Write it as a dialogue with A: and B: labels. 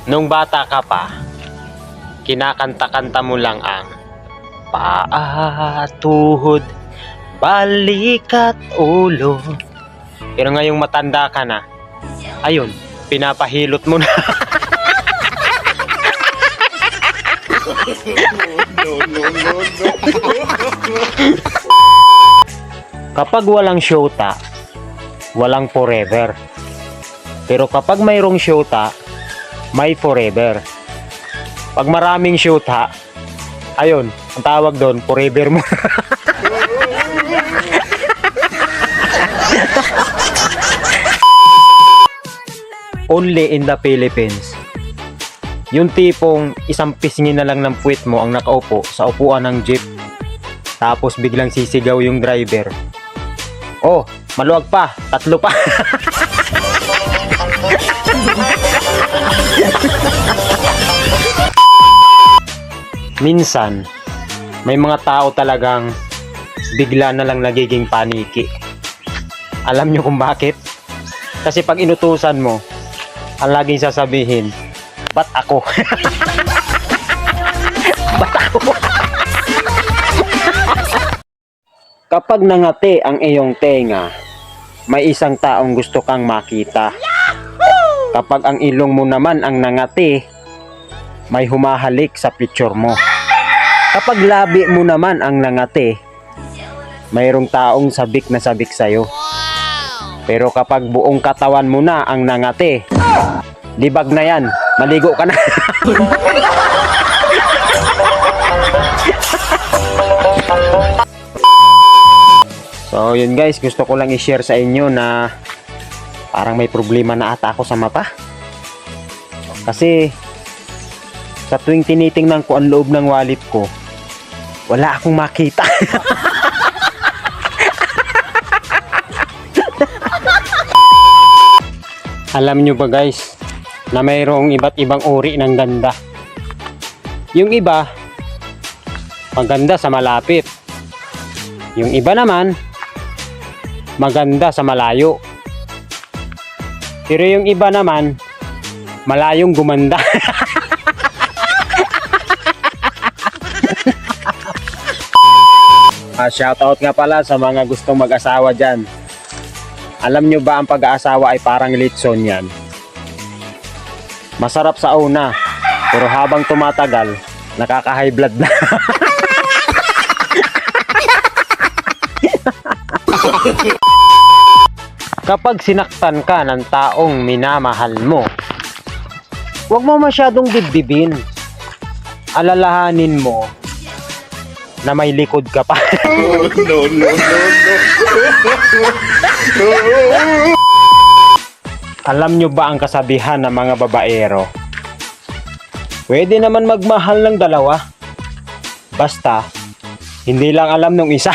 A: Nung bata ka pa, kinakanta-kanta mo lang ang paa, tuhod, balikat, ulo. Pero ngayong matanda ka na, ayun, pinapahilot mo na. Kapag walang syota, walang forever. Pero kapag mayroong syota, may forever. Pag maraming syota, ayun, ang tawag doon, forever mo. Only in the Philippines. Yung tipong isang pisngi na lang ng puwit mo ang nakaupo sa upuan ng jeep. Tapos biglang sisigaw yung driver. Oh, maluwag pa, 3 pa. Minsan, may mga tao talagang bigla na lang nagiging paniki. Alam nyo kung bakit? Kasi pag inutusan mo, ang laging sasabihin, ba't ako? Ba't ako? Kapag nangati ang iyong tenga, may isang taong gusto kang makita. Kapag ang ilong mo naman ang nangati, may humahalik sa picture mo. Kapag labi mo naman ang nangati, mayroong taong sabik na sabik sa'yo. Pero kapag buong katawan mo na ang nangati, libag na yan, maligo ka na. So yun guys, gusto ko lang i-share sa inyo na parang may problema na ata ako sa mata. Kasi sa tuwing tinitingnan ko ang loob ng wallet ko, wala akong makita. Alam nyo ba guys, na mayroong iba't ibang uri ng ganda. Yung iba, maganda sa malapit. Yung iba naman, maganda sa malayo. Pero yung iba naman, malayong gumanda. Shoutout nga pala sa mga gustong mag-asawa dyan. Alam nyo ba ang pag-aasawa ay parang litson yan? Masarap sa una, pero habang tumatagal, nakaka-high blood na. Kapag sinaktan ka ng taong minamahal mo, huwag mo masyadong dibdibin. Alalahanin mo na may likod ka pa. No. Alam nyo ba ang kasabihan ng mga babaero? Pwede naman magmahal ng dalawa. Basta, hindi lang alam nung isa.